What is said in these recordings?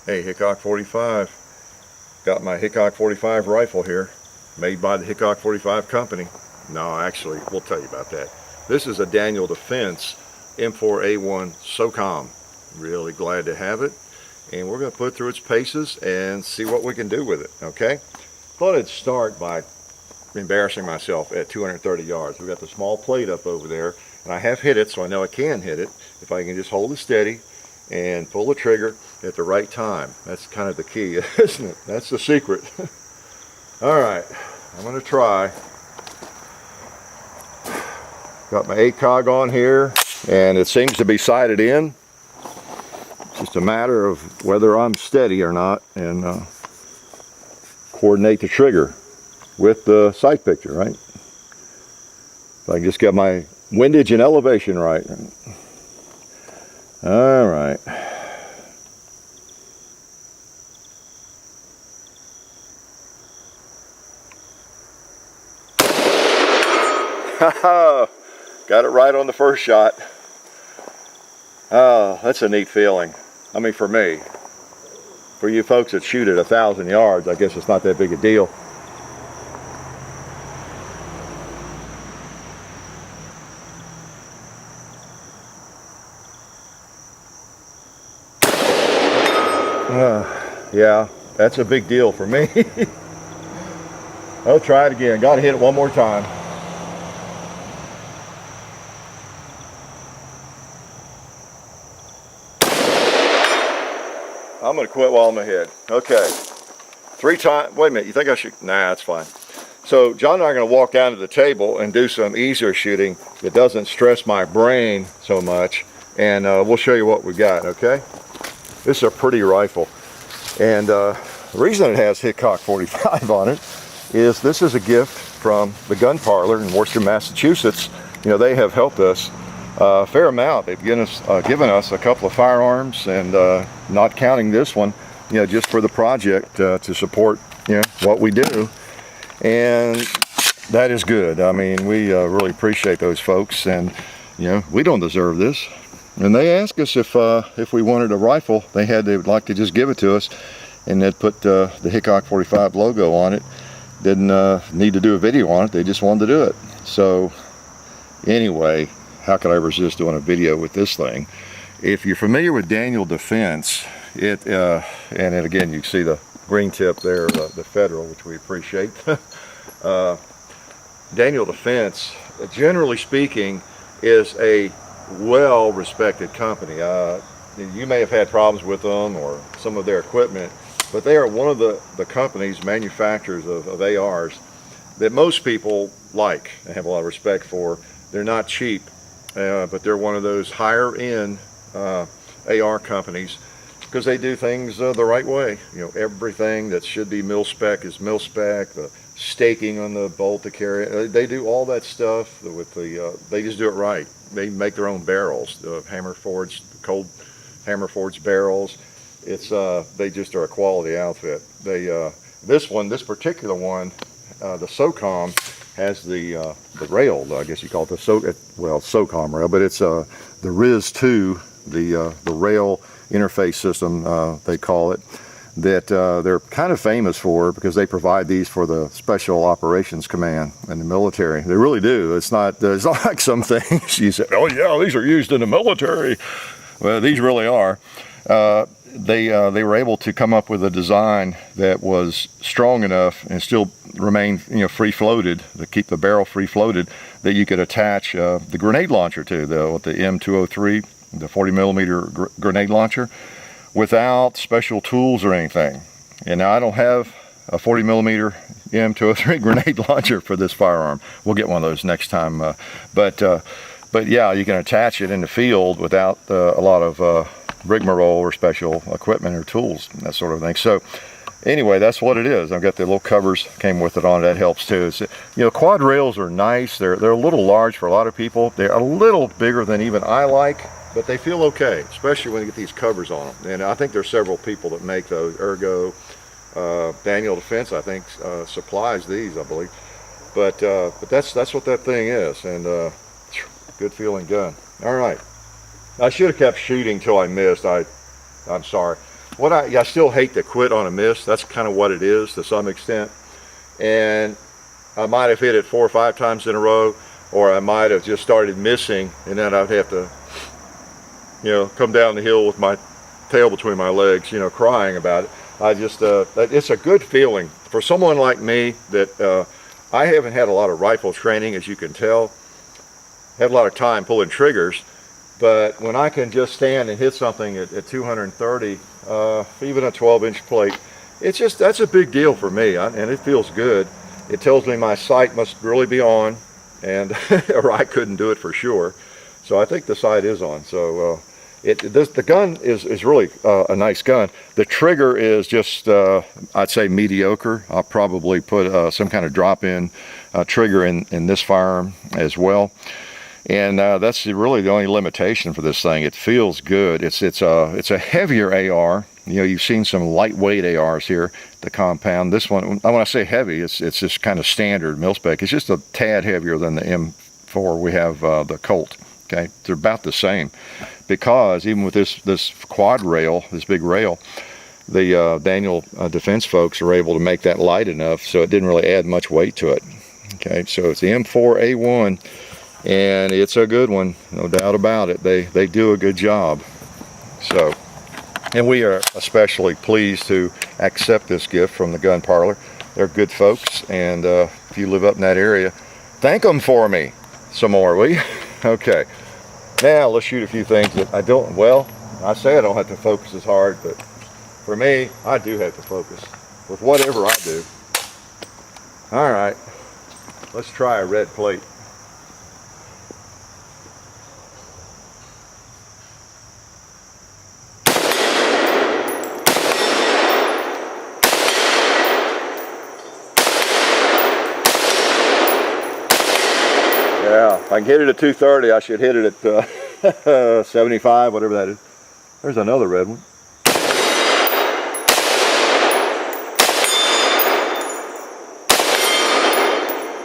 Hey, Hickok 45. Got my Hickok 45 rifle here, made by the Hickok 45 company. No, actually, we'll tell you about that. This is a Daniel Defense M4A1 SOCOM. Really glad to have it. And we're going to put it through its paces and see what we can do with it, okay? Thought I'd start by embarrassing myself at 230 yards. We've got the small plate up over there, and I have hit it, so I know I can hit it if I can just hold it steady and pull the trigger at the right time. That's kind of the key, isn't it? That's the secret. All right, I'm going to try. Got my ACOG on here, and it seems to be sighted in. It's just a matter of whether I'm steady or not, and coordinate the trigger with the sight picture, right? If I can just get my windage and elevation right. All right. Got it right on the first shot. Oh, that's a neat feeling. I mean, for me. For you folks that shoot at 1,000 yards, I guess it's not that big a deal. Yeah, that's a big deal for me. I'll try it again. Got to hit it one more time. I'm going to quit while I'm ahead. Okay. 3 times. Wait a minute. You think I should? Nah, that's fine. So John and I are going to walk down to the table and do some easier shooting that doesn't stress my brain so much. And we'll show you what we got, okay? This is a pretty rifle. And the reason it has Hickok 45 on it is this is a gift from the Gun Parlor in Worcester, Massachusetts. You know, they have helped us a fair amount. They've given us a couple of firearms, and not counting this one, you know, just for the project to support, you know, what we do. And that is good. I mean, we really appreciate those folks, and you know, we don't deserve this. And they asked us if we wanted a rifle. They would like to just give it to us, and they'd put the Hickok 45 logo on it. Didn't need to do a video on it. They just wanted to do it. So anyway, how could I resist doing a video with this thing? If you're familiar with Daniel Defense, and then again, you can see the green tip there, the Federal, which we appreciate. Daniel Defense, generally speaking, is a well-respected company. You may have had problems with them or some of their equipment, but they are one of the companies, manufacturers of ARs that most people like and have a lot of respect for. They're not cheap, but they're one of those higher-end AR companies because they do things the right way. You know, everything that should be mil-spec is mil-spec. The staking on the bolt to carry it, they do all that stuff with the. They just do it right. They make their own barrels, the hammer forged, cold hammer forged barrels. It's they just are a quality outfit. They this particular one, the SOCOM, has the rail. I guess you call it the SOCOM rail, but it's the RIS2, the rail interface system they call it. That they're kind of famous for because they provide these for the Special Operations Command in the military. They really do. It's not like some things you say, oh yeah, these are used in the military. Well, these really are. They were able to come up with a design that was strong enough and still remain, you know, free floated, to keep the barrel free floated, that you could attach the grenade launcher to, the M203, the 40 millimeter grenade launcher, without special tools or anything. And now I don't have a 40 millimeter M203 grenade launcher for this firearm. We'll get one of those next time. But yeah, you can attach it in the field without a lot of rigmarole or special equipment or tools, that sort of thing. So anyway, that's what it is. I've got the little covers came with it on. That helps too. It's, you know, quad rails are nice. They're a little large for a lot of people. They're a little bigger than even I like, but they feel okay, especially when you get these covers on them. And I think there's several people that make those. Ergo, Daniel Defense, I think, supplies these, I believe. But that's what that thing is, and good feeling gun. All right, I should have kept shooting till I missed. I'm sorry. I still hate to quit on a miss. That's kind of what it is to some extent. And I might have hit it 4 or 5 times in a row, or I might have just started missing, and then I'd have to, come down the hill with my tail between my legs, crying about it. It's a good feeling for someone like me that I haven't had a lot of rifle training, as you can tell. Had a lot of time pulling triggers, but when I can just stand and hit something at 230, even a 12-inch plate, that's a big deal for me, and it feels good. It tells me my sight must really be on, and or I couldn't do it for sure. So I think the sight is on. So the gun is really a nice gun. The trigger is just, I'd say, mediocre. I'll probably put some kind of drop-in trigger in this firearm as well. And that's really the only limitation for this thing. It feels good. It's a heavier AR. You've seen some lightweight ARs here, the compound. This one, when I say heavy, it's just kind of standard mil-spec. It's just a tad heavier than the M4 we have, the Colt. Okay, they're about the same, because even with this quad rail, this big rail, the Daniel Defense folks are able to make that light enough so it didn't really add much weight to it. Okay, so it's the M4A1. And it's a good one, no doubt about it. They do a good job. So, and we are especially pleased to accept this gift from the Gun Parlor. They're good folks, and if you live up in that area, thank them for me some more, will you? Okay, now let's shoot a few things that I don't, I say I don't have to focus as hard, but for me, I do have to focus with whatever I do. All right, let's try a red plate. Yeah, if I can hit it at 230, I should hit it at 75, whatever that is. There's another red one.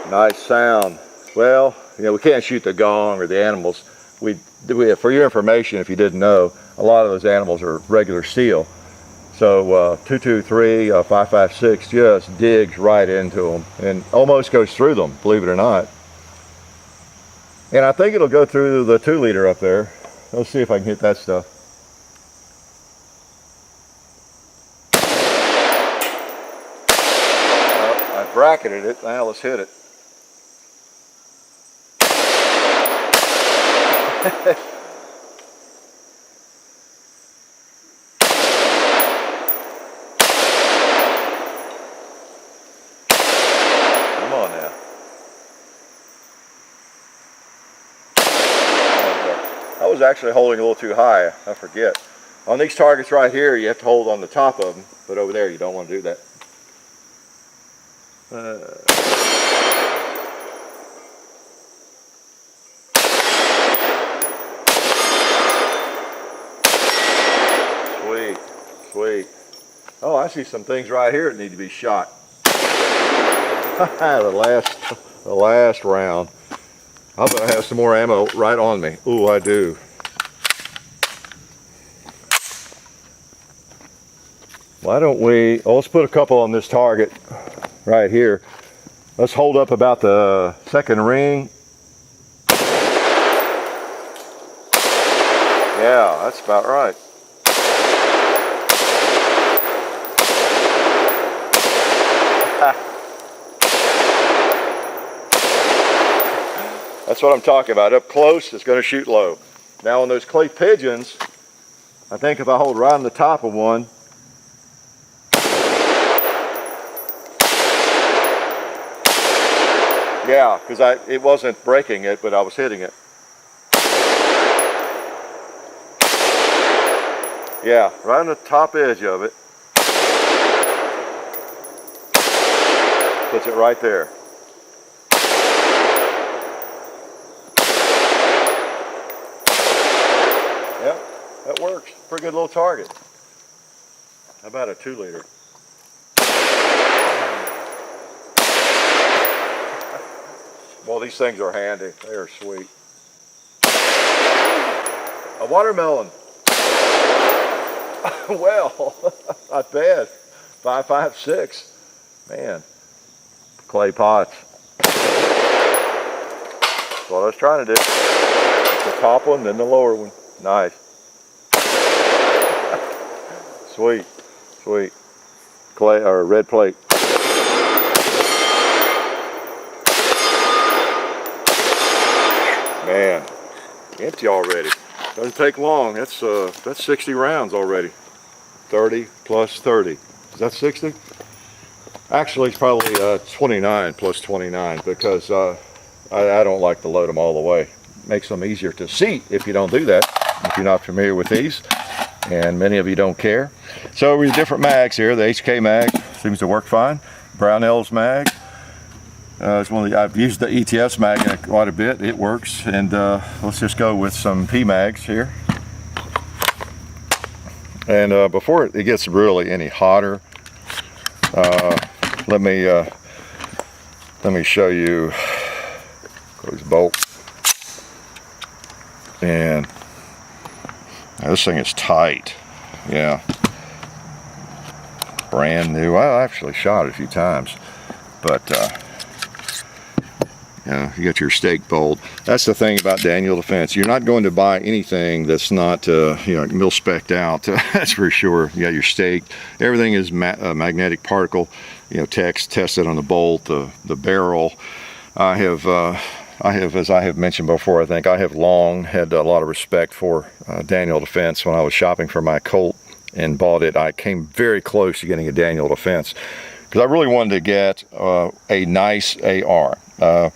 Nice sound. Well, we can't shoot the gong or the animals. For your information, if you didn't know, a lot of those animals are regular steel. So 223, 556 just digs right into them and almost goes through them, believe it or not. And I think it'll go through the 2-liter up there. Let's see if I can hit that stuff. Well, I bracketed it. Now let's hit it. Come on now. I was actually holding a little too high, I forget. On these targets right here, you have to hold on the top of them, but over there you don't want to do that. Sweet, sweet. Oh, I see some things right here that need to be shot. the last round. I'm going to have some more ammo right on me. Ooh, I do. Why don't let's put a couple on this target right here. Let's hold up about the second ring. Yeah, that's about right. That's what I'm talking about. Up close, it's going to shoot low. Now on those clay pigeons, I think if I hold right on the top of one, yeah, because it wasn't breaking it, but I was hitting it. Yeah, right on the top edge of it. Puts it right there. Yep, that works. Pretty good little target. How about a 2-liter? Well, these things are handy. They are sweet. A watermelon. Well, not bad. 5.56. Man, clay pots. That's what I was trying to do. The top one, then the lower one. Nice. Sweet, sweet. Clay or red plate. Man, empty already. Doesn't take long. That's 60 rounds already. 30 plus 30. Is that 60? Actually, it's probably 29 plus 29 because I don't like to load them all the way. Makes them easier to seat if you don't do that, if you're not familiar with these, and many of you don't care. So we have different mags here. The HK mag seems to work fine. Brownell's mag. It's one of the, I've used the ETS mag quite a bit. It works. And let's just go with some P mags here. And before it gets really any hotter, let me show you. Close the bolt. And now this thing is tight. Yeah. Brand new. I actually shot it a few times, but you know, you got your stake bolt. That's the thing about Daniel Defense. You're not going to buy anything that's not you know, mil-spec'd out. That's for sure. You got your stake. Everything is magnetic particle. You know, tested on the bolt, the barrel. I have, as I have mentioned before, I think I have long had a lot of respect for Daniel Defense. When I was shopping for my Colt and bought it, I came very close to getting a Daniel Defense because I really wanted to get a nice AR. A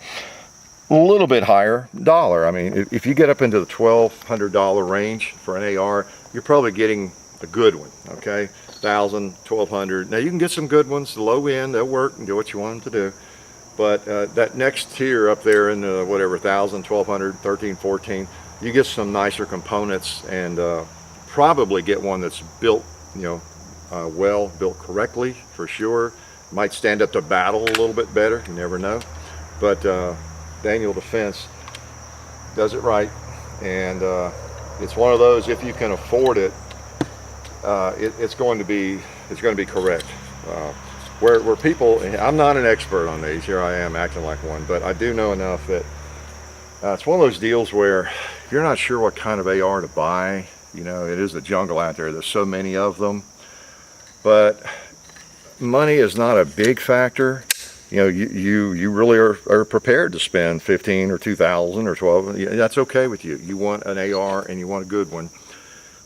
little bit higher dollar. I mean, if you get up into the $1,200 range for an AR, you're probably getting a good one, okay? $1,000, $1,200. Now you can get some good ones, the low end, they'll work and do what you want them to do. But that next tier up there in the whatever, $1,000, $1,200, $1,300, $1,400, you get some nicer components and probably get one that's built, you know, well, built correctly for sure. Might stand up to battle a little bit better, you never know. But Daniel Defense does it right, and it's one of those, if you can afford it, it's going to be correct. Where people, I'm not an expert on these, here I am acting like one, but I do know enough that it's one of those deals where if you're not sure what kind of AR to buy, you know, it is the jungle out there, there's so many of them, but money is not a big factor. You know, you really are prepared to spend 15 or 2,000 or 12. That's okay with you. You want an AR and you want a good one.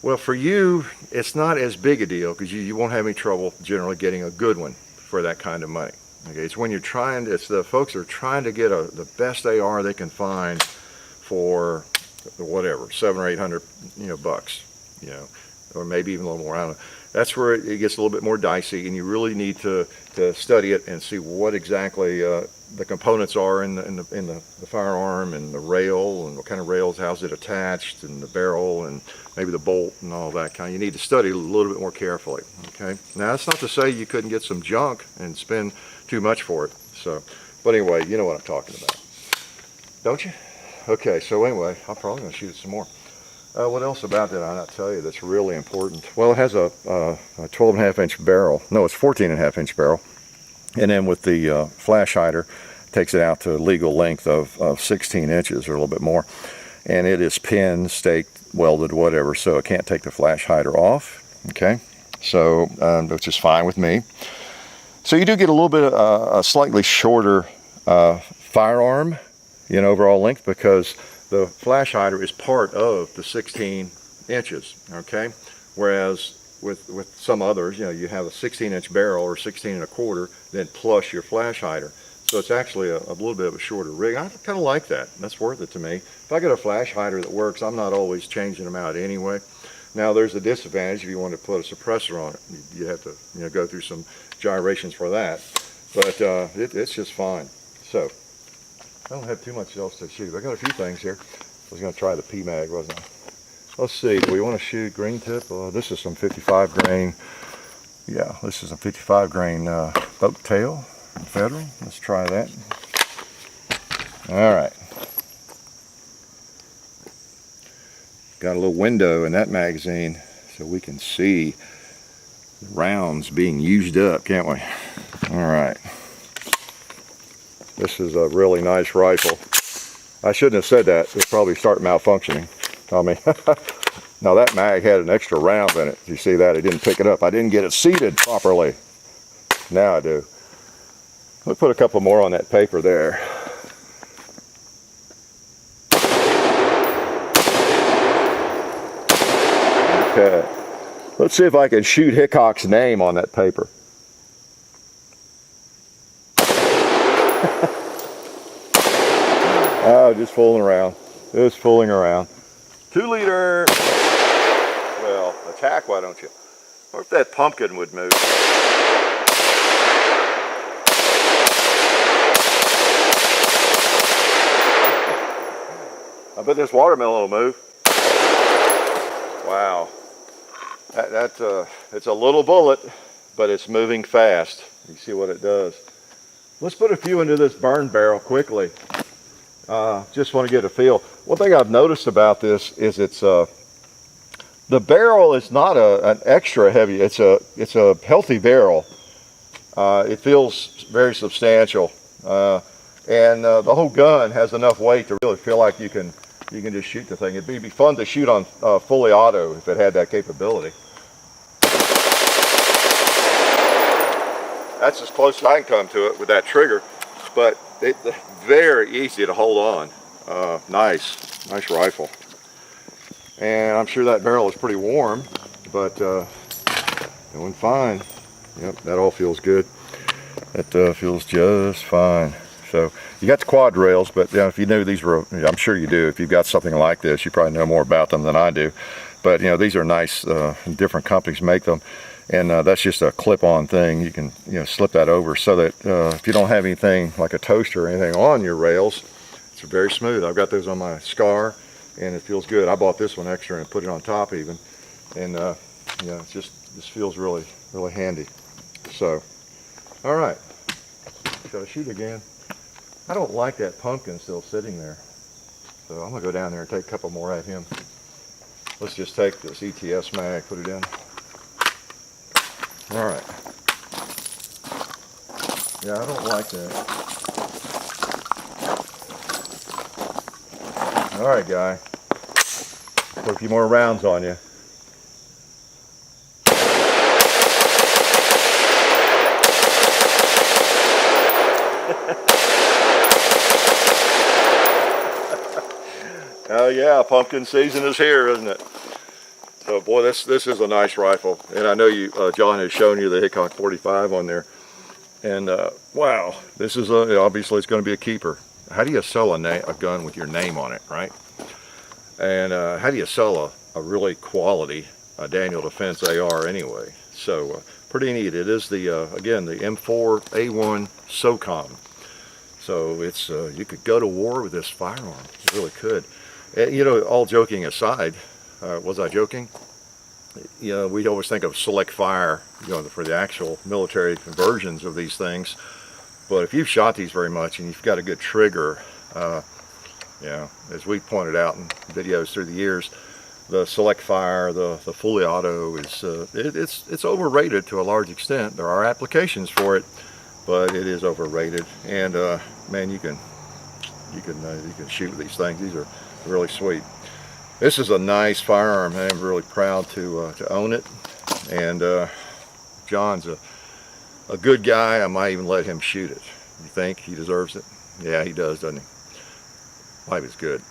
Well, for you, it's not as big a deal because you won't have any trouble generally getting a good one for that kind of money. Okay, it's when you're trying. It's the folks that are trying to get the best AR they can find for whatever, $700 or $800, you know, bucks, you know, or maybe even a little more. I don't know. That's where it gets a little bit more dicey, and you really need to study it and see what exactly the components are in the firearm, and the rail, and what kind of rails, how's it attached, and the barrel, and maybe the bolt, and all that kind. You need to study a little bit more carefully. Okay. Now that's not to say you couldn't get some junk and spend too much for it. So, but anyway, you know what I'm talking about, don't you? Okay. So anyway, I'm probably going to shoot it some more. What else about that I not tell you that's really important? Well, it has a 12.5-inch barrel. No, it's 14.5-inch barrel. And then with the flash hider, takes it out to a legal length of 16 inches or a little bit more. And it is pinned, staked, welded, whatever, so it can't take the flash hider off. Okay, so which is fine with me. So you do get a little bit of a slightly shorter firearm, you know, overall length, because the flash hider is part of the 16 inches, okay? Whereas with some others, you know, you have a 16-inch barrel or 16.25, then plus your flash hider. So it's actually a little bit of a shorter rig. I kind of like that. That's worth it to me. If I get a flash hider that works, I'm not always changing them out anyway. Now there's a disadvantage if you want to put a suppressor on it. You have to, you know, go through some gyrations for that. But it's just fine. So I don't have too much else to shoot. I got a few things here. I was going to try the P-Mag, wasn't I? Let's see. Do we want to shoot green tip? This is some 55 grain. Yeah, this is a 55 grain boat tail, Federal. Let's try that. All right. Got a little window in that magazine, so we can see rounds being used up, can't we? All right. This is a really nice rifle. I shouldn't have said that. It'll probably start malfunctioning. I mean, now that mag had an extra round in it. You see that? I didn't pick it up. I didn't get it seated properly. Now I do. Let's put a couple more on that paper there. Okay. Let's see if I can shoot Hickok's name on that paper. Oh, just fooling around. Just fooling around. 2 liter. Well, attack, why don't you? Or if that pumpkin would move. I bet this watermelon will move. Wow. It's a little bullet, but it's moving fast. You see what it does. Let's put a few into this burn barrel quickly. Just want to get a feel. One thing I've noticed about this is it's the barrel is not an extra heavy. It's a healthy barrel. It feels very substantial, and the whole gun has enough weight to really feel like you can just shoot the thing. It'd be fun to shoot on fully auto if it had that capability. That's as close as I can come to it with that trigger, but it's very easy to hold on. Nice rifle. And I'm sure that barrel is pretty warm, but doing fine. Yep, that all feels good. That feels just fine. So you got the quad rails, but if you knew these were, I'm sure you do. If you've got something like this, you probably know more about them than I do. But these are nice. Different companies make them. And that's just a clip-on thing. You can slip that over so that if you don't have anything like a toaster or anything on your rails, it's very smooth. I've got those on my Scar, and it feels good. I bought this one extra and put it on top even, and it just feels really handy. So, all right, should I shoot again? I don't like that pumpkin still sitting there, so I'm gonna go down there and take a couple more at him. Let's just take this ETS mag, put it in. All right. Yeah, I don't like that. All right, guy. Put a few more rounds on you. Oh yeah, pumpkin season is here, isn't it? So boy, this is a nice rifle, and I know John has shown you the Hickok 45 on there, and wow, this is obviously it's going to be a keeper. How do you sell a gun with your name on it, right? And how do you sell a really quality Daniel Defense AR anyway? So pretty neat. It is again the M4A1 SOCOM. So it's you could go to war with this firearm. You really could. And, all joking aside. Was I joking? We always think of select fire, for the actual military conversions of these things. But if you've shot these very much and you've got a good trigger, as we pointed out in videos through the years, the select fire, the fully auto is it's overrated to a large extent. There are applications for it, but it is overrated. And man, you can shoot with these things. These are really sweet. This is a nice firearm. I'm really proud to own it, and John's a good guy. I might even let him shoot it. You think he deserves it? Yeah, he does, doesn't he? Life is good.